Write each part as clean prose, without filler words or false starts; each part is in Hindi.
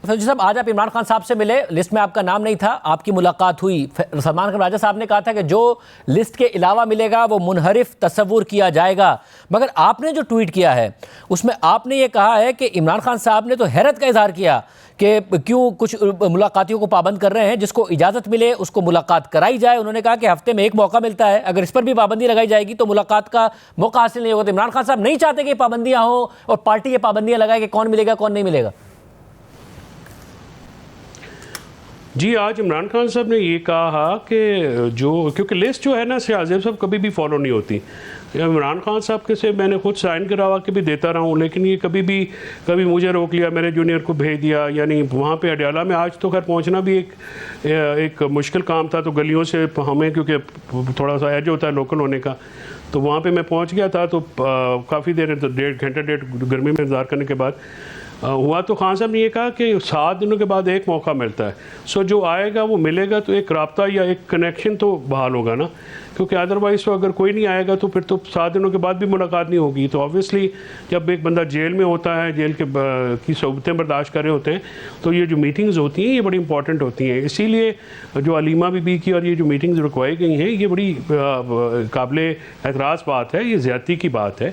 फौजी साहब, आज आप इमरान खान साहब से मिले, लिस्ट में आपका नाम नहीं था, आपकी मुलाकात हुई। सलमान खान राजा साहब ने कहा था कि जो लिस्ट के अलावा मिलेगा वो मुनहरिफ तस्वुर किया जाएगा, मगर आपने जो ट्वीट किया है उसमें आपने ये कहा है कि इमरान खान साहब ने तो हैरत का इजहार किया कि क्यों कुछ मुलाकातियों को पाबंद कर रहे हैं, जिसको इजाज़त मिले उसको मुलाकात कराई जाए। उन्होंने कहा कि हफ्ते में एक मौका मिलता है, अगर इस पर भी पाबंदी लगाई जाएगी तो मुलाकात का मौका हासिल नहीं होगा। तो इमरान खान साहब नहीं चाहते कि पाबंदियां हो और पार्टी ये पाबंदियां लगाए कि कौन मिलेगा कौन नहीं मिलेगा। जी, आज इमरान खान साहब ने ये कहा कि क्योंकि लिस्ट जो है ना शाहजेब साहब कभी भी फॉलो नहीं होती। इमरान खान साहब के से मैंने खुद साइन करवा के भी देता रहा हूँ, लेकिन ये कभी मुझे रोक लिया, मेरे जूनियर को भेज दिया। यानी वहाँ पे अडयाला में आज तो खैर पहुँचना भी एक मुश्किल काम था, तो गलियों से हमें, क्योंकि थोड़ा सा एज होता है लोकल होने का, तो वहाँ पे मैं पहुँच गया था। तो काफ़ी देर, डेढ़ गर्मी में इंतज़ार करने के बाद हुआ। तो खान साहब ने ये कहा कि 7 दिनों के बाद एक मौका मिलता है, सो जो आएगा वो मिलेगा, तो एक राब्ता या एक कनेक्शन तो बहाल होगा ना, क्योंकि अदरवाइज़ तो अगर कोई नहीं आएगा तो फिर तो 7 दिनों के बाद भी मुलाकात नहीं होगी। तो ऑब्वियसली जब एक बंदा जेल में होता है, जेल की सोबतें बर्दाश्त कर रहे होते हैं, तो ये जो मीटिंग्स होती हैं ये बड़ी इंपॉर्टेंट होती हैं। इसीलिए जो अलीमा बीबी की और ये जो मीटिंग्स रुकवाई गई हैं, ये बड़ी काबिल एतराज़ बात है, ये ज़्यादती की बात है।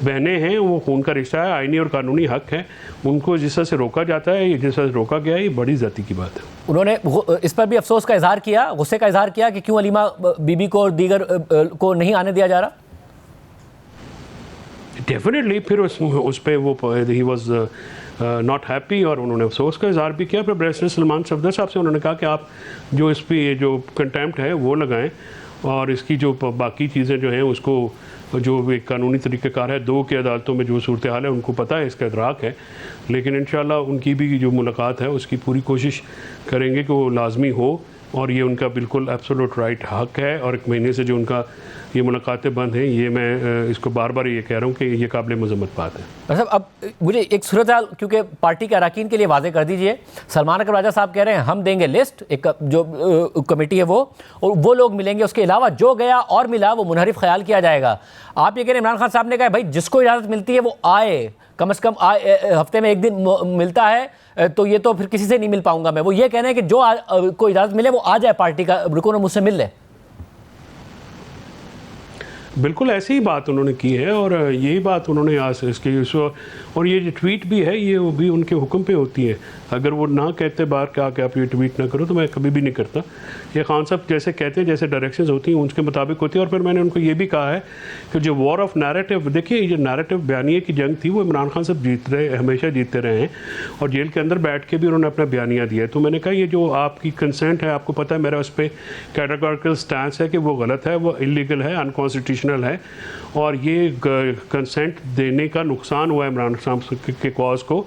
बहनें हैं, वो खून का रिश्ता है, आइनी और कानूनी हक़ है, उनको जिस तरह से रोका जाता है, जिस तरह से रोका गया है, ये बड़ी ज़्यादती की बात है। उन्होंने इस पर भी अफसोस का इजहार किया, गुस्से का इजहार किया कि क्यों अलीमा बीबी को और दीगर को नहीं आने दिया जा रहा। डेफिनेटली फिर उस पर वो ही वॉज नॉट हैप्पी और उन्होंने अफसोस का इजहार भी किया। फिर बैरिस्टर सलमान सफदर साहब से उन्होंने कहा कि आप जो इस पर जो कंटेम्प्ट है वो लगाएं, और इसकी जो बाकी चीज़ें जो हैं उसको, जो एक कानूनी तरीक़ेकार है, 2 की अदालतों में जो सूरत हाल है उनको पता है, इसका इदराक है। लेकिन इंशाल्लाह उनकी भी जो मुलाकात है उसकी पूरी कोशिश करेंगे कि वो लाजमी हो, और ये उनका बिल्कुल एब्सोल्यूट राइट हक़ है। और 1 महीने से जो उनका ये मुलाकातें बंद हैं, ये मैं इसको बार बार ये कह रहा हूँ कि ये काबिल मज़म्मत बात है। मतलब अब मुझे एक सूरत हाल क्योंकि पार्टी के अरकान के लिए वाज़ेह कर दीजिए। सलमान अकबर राजा साहब कह रहे हैं हम देंगे लिस्ट, एक जो कमेटी है वो, और वो लोग मिलेंगे, उसके अलावा जो गया और मिला वो मुनहरिफ ख्याल किया जाएगा। आप ये कह रहे हैं, इमरान खान साहब ने कहा भाई जिसको इजाज़त मिलती है वो आए, कम से कम हफ्ते में 1 दिन मिलता है, तो ये तो फिर किसी से नहीं मिल पाऊंगा मैं। वो ये कहना है कि जो को इजाज़त मिले वो आ जाए, पार्टी का रुकन और मुझसे मिल ले। बिल्कुल ऐसी ही बात उन्होंने की है, और यही बात उन्होंने आज इसकी, और ये जो ट्वीट भी है ये वो भी उनके हुक्म पे होती है। अगर वो ना कहते बाहर क्या कि आप ये ट्वीट ना करो, तो मैं कभी भी नहीं करता। ये खान साहब जैसे कहते हैं, जैसे डायरेक्शंस होती हैं उसके मुताबिक होती है। और फिर मैंने उनको ये भी कहा है कि जो वॉर ऑफ नैरेटिव, देखिए ये नैरेटिव बयानिए की जंग थी, वो इमरान खान साहब हमेशा जीतते रहे हैं, और जेल के अंदर बैठ के भी उन्होंने अपना बयानिया दिया है। तो मैंने कहा ये जो आपकी कंसेंट है, आपको पता है मेरा उस पर कैटेगोरिकल स्टैंस है कि वो गलत है, वो इलीगल है, अनकॉन्स्टिट्यूशनल है, और ये कंसेंट देने का नुकसान हुआ है इमरान खान के कॉज को।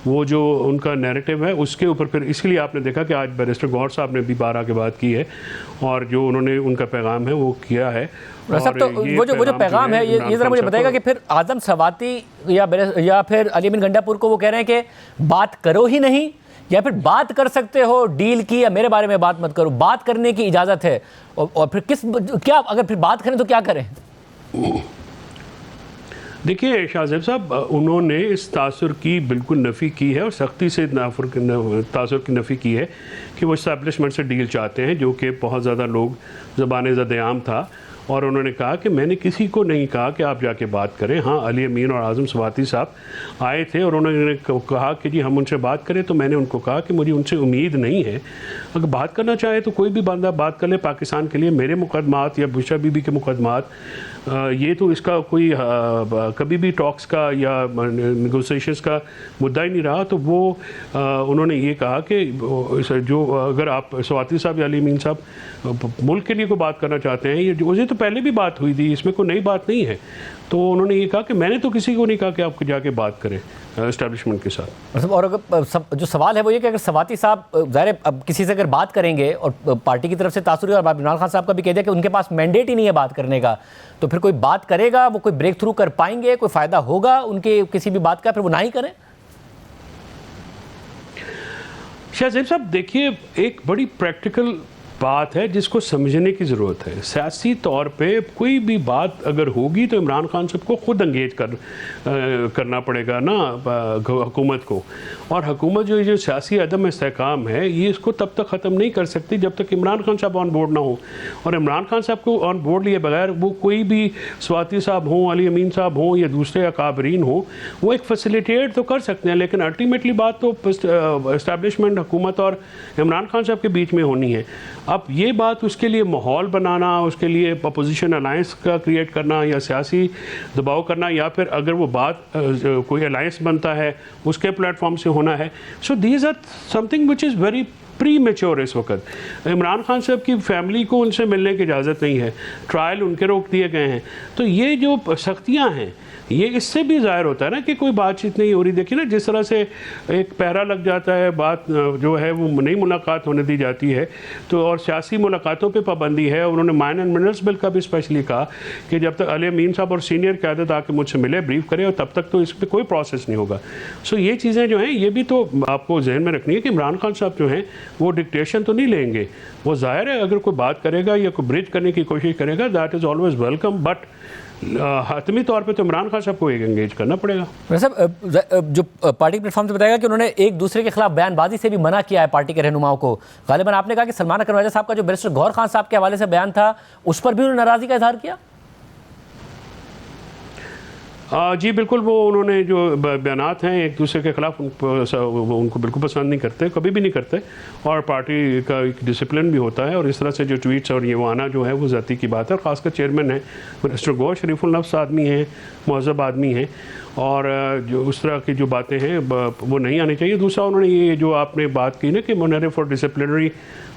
वो जो उनका नैरेटिव है उसके ऊपर फिर इसलिए आपने देखा कि आज बैरिस्टर गौहर साहब ने भी 12 के बाद की है, और जो उन्होंने उनका पैगाम है वो किया है। सब तो वो जो पैगाम है ये ज़रा मुझे बताएगा कि फिर आज़म सवाती या फिर अली अमीन गंडापुर को वो कह रहे हैं कि बात करो ही नहीं, या फिर बात कर सकते हो डील की, या मेरे बारे में बात मत करो, बात करने की इजाज़त है, और फिर क्या अगर फिर बात करें तो क्या करें? देखिए शाहजेब साहब, उन्होंने इस तासुर की बिल्कुल नफ़ी की है, और सख्ती से तासुर की नफ़ी की है कि वो इस्टेब्लिशमेंट से डील चाहते हैं, जो कि बहुत ज़्यादा लोग ज़बान ज़द-ए-आम था। और उन्होंने कहा कि मैंने किसी को नहीं कहा कि आप जाके बात करें। हाँ, अली अमीन और आज़म सवाती साहब आए थे और उन्होंने कहा कि जी हम उनसे बात करें, तो मैंने उनको कहा कि मुझे उनसे उम्मीद नहीं है, अगर बात करना चाहे तो कोई भी बंदा बात कर ले पाकिस्तान के लिए। मेरे मुकदमात या बुशरा बीबी के मुकदमात, ये तो इसका कोई कभी भी टॉक्स का या नेगोशिएशंस का मुद्दा ही नहीं रहा। तो वो उन्होंने ये कहा कि जो अगर आप सवाती साहब या अली अमीन साहब मुल्क के लिए कोई बात करना चाहते हैं, ये उसे तो पहले भी बात हुई थी, इसमें कोई नई बात नहीं है। तो उन्होंने ये कहा कि मैंने तो किसी को नहीं कहा कि आप जाके बात करें एस्टेब्लिशमेंट के साथ। और अगर जो सवाल है वो ये कि अगर सवाती साहब ज़ाहिर अब किसी से अगर बात करेंगे और पार्टी की तरफ से तासुर, और इमरान खान साहब का भी कह दिया कि उनके पास मैंडेट ही नहीं है बात करने का, तो फिर कोई बात करेगा, वो कोई ब्रेक थ्रू कर पाएंगे, कोई फ़ायदा होगा उनके किसी भी बात का, फिर वो ना ही करें? शाहजेब साहब देखिए, एक बड़ी प्रैक्टिकल बात है जिसको समझने की ज़रूरत है। सियासी तौर पे कोई भी बात अगर होगी तो इमरान खान साहब को खुद एंगेज करना पड़ेगा ना हुकूमत को, और हुकूमत जो सियासी अदम इस्तेहकाम है ये इसको तब तक ख़त्म नहीं कर सकती जब तक इमरान खान साहब ऑन बोर्ड ना हो। और इमरान खान साहब को ऑन बोर्ड लिए बगैर वो कोई भी स्वाति साहब हों, अली अमीन साहब हों या दूसरे अकाबरीन हों, वो एक फैसिलिटेट तो कर सकते हैं, लेकिन अल्टीमेटली बात तो इस्टेब्लिशमेंट हुकूमत और इमरान खान साहब के बीच में होनी है। अब ये बात उसके लिए माहौल बनाना, उसके लिए अपोजिशन अलायंस का क्रिएट करना या सियासी दबाव करना, या फिर अगर वो बात कोई अलायंस बनता है उसके प्लेटफॉर्म से होना है। So these are something which is very premature. इस वक्त इमरान खान साहब की फैमिली को उनसे मिलने की इजाज़त नहीं है, ट्रायल उनके रोक दिए गए हैं। तो ये जो सख्तियाँ हैं ये इससे भी ज़ाहिर होता है ना कि कोई बातचीत नहीं हो रही। देखिए ना जिस तरह से एक पहरा लग जाता है, बात जो है वो नई मुलाकात होने दी जाती है, तो और सियासी मुलाकातों पे पाबंदी है। उन्होंने माइन एंड मिनरल्स बिल का भी स्पेशली कहा कि जब तक अली अमीन साहब और सीनियर क़यादत आके मुझसे मिले, ब्रीफ करें, और तब तक तो इस पर कोई प्रोसेस नहीं होगा। सो ये चीज़ें जो हैं ये भी तो आपको जहन में रखनी है कि इमरान खान साहब जो हैं वो डिक्टेशन तो नहीं लेंगे। वो ज़ाहिर है अगर कोई बात करेगा या कोई ब्रिज करने की कोशिश करेगा, that is always welcome, but हतमी तौर पे तो इमरान खान साहब को एक एंगेज करना पड़ेगा। साहब जो पार्टी प्लेटफॉर्म से बताया कि उन्होंने एक दूसरे के खिलाफ बयानबाजी से भी मना किया है पार्टी के रहनुमाओं को। गालिबन आपने कहा कि सलमान अकबर राजा साहब का जो बैरिस्टर गौहर खान साहब के हवाले से बयान था उस पर भी उन्होंने नाराज़गी का इजहार किया। जी बिल्कुल, वो उन्होंने जो बयानात हैं एक दूसरे के ख़िलाफ़ उनको बिल्कुल पसंद नहीं करते, कभी भी नहीं करते, और पार्टी का एक डिसिप्लिन भी होता है। और इस तरह से जो ट्वीट्स और ये वो आना जो है वो ज़ाती की बात है। और ख़ासकर चेयरमैन है मिस्टर गौहर शरीफुल नफ्स आदमी हैं, महज़ब आदमी हैं, और जो उस तरह की जो बातें हैं वो नहीं आनी चाहिए। दूसरा उन्होंने ये जो आपने बात की ना कि मुनहरिफ और डिसिप्लिनरी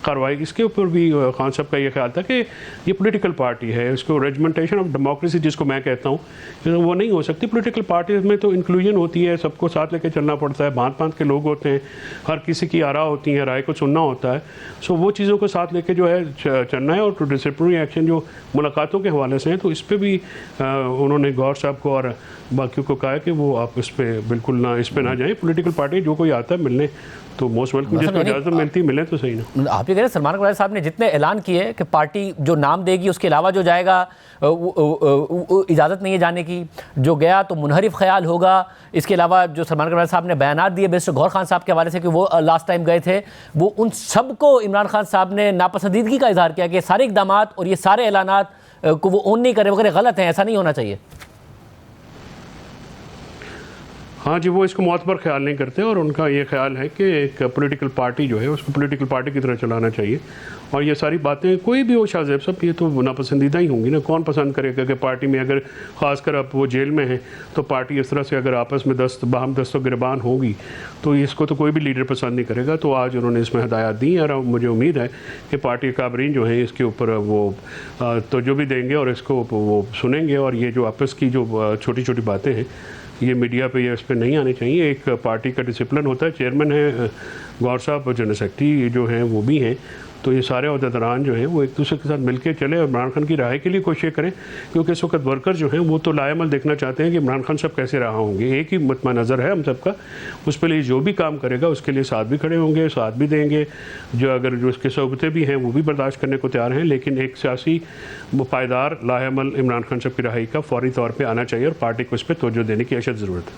कार्रवाई, इसके ऊपर भी खान साहब का ये ख्याल था कि ये पॉलिटिकल पार्टी है, इसको रेजिमेंटेशन ऑफ डेमोक्रेसी जिसको मैं कहता हूँ वो नहीं हो सकती। पॉलिटिकल पार्टीज में तो इंक्लूजन होती है, सबको साथ लेके चलना पड़ता है, भांत भांत के लोग होते हैं, हर किसी की आरा होती है, राय को सुनना होता है। सो वो चीज़ों को साथ लेके जो है चलना है। और डिसिप्लिनरी एक्शन जो मुलाकातों के हवाले से हैं तो इस पर भी उन्होंने गौहर साहब को और बाकियों को कहा कि वो आप इस पर बिल्कुल ना, इस पर ना जाएँ। पॉलिटिकल पार्टी जो कोई आता है मिलने तो मोस्ट वेलकम, जिसको इजाज़त मिलती मिले तो सही ना। आप ये कह रहे हैं सलमान अकबर साहब ने जितने ऐलान किए कि पार्टी जो नाम देगी उसके अलावा जो जाएगा इजाज़त नहीं है जाने की, जो गया तो मुनहरिफ ख्याल होगा। इसके अलावा जो सलमान अकबर साहब ने बयानात दिए बैरिस्टर गौहर खान साहब के हवाले से कि वो लास्ट टाइम गए थे, वो उन सबको इमरान खान साहब ने नापसंदीदगी का इजहार किया कि सारे इकदाम और ये सारे ऐलानात को वो ओन नहीं करे वगैरह गलत हैं, ऐसा नहीं होना चाहिए। हाँ जी, वो इसको मौतबर ख्याल नहीं करते, और उनका ये ख्याल है कि एक पॉलिटिकल पार्टी जो है उसको पॉलिटिकल पार्टी की तरह चलाना चाहिए। और ये सारी बातें कोई भी हो, शाहज़ेब साहब, ये तो नापसंदीदा ही होंगी ना। कौन पसंद करेगा कि पार्टी में अगर ख़ासकर अब वो जेल में हैं तो पार्टी इस तरह से अगर आपस में बाहम दस्तो गिरबान होगी तो इसको तो कोई भी लीडर पसंद नहीं करेगा। तो आज उन्होंने इसमें हदायत दी और मुझे उम्मीद है कि पार्टी काबरीन जो हैं इसके ऊपर वो तो जो भी देंगे और इसको वो सुनेंगे। और ये जो आपस की जो छोटी छोटी बातें हैं ये मीडिया पे या इस पर नहीं आनी चाहिए। एक पार्टी का डिसिप्लिन होता है, चेयरमैन है गौहर साहब और जनरल सेक्रेटरी जो हैं वो भी हैं, तो ये सारे अहदेदारान जो हैं वो एक दूसरे के साथ मिलकर चले और इमरान खान की राय के लिए कोशिश करें, क्योंकि इस वक्त वर्कर जो हैं वो तो लाएमल देखना चाहते हैं कि इमरान खान साहब कैसे रहा होंगे। एक ही मतमा नज़र है हम सबका, उस पर लिए जो भी काम करेगा उसके लिए साथ भी खड़े होंगे, साथ भी देंगे, जो अगर जो उसके सोबतें भी हैं वो भी बर्दाश्त करने को तैयार हैं। लेकिन एक सियासी पायदार लाएमल इमरान खान साहब की रहाई का फौरी तौर पर आना चाहिए और पार्टी को इस पर तवज्जो देने की अशद ज़रूरत है।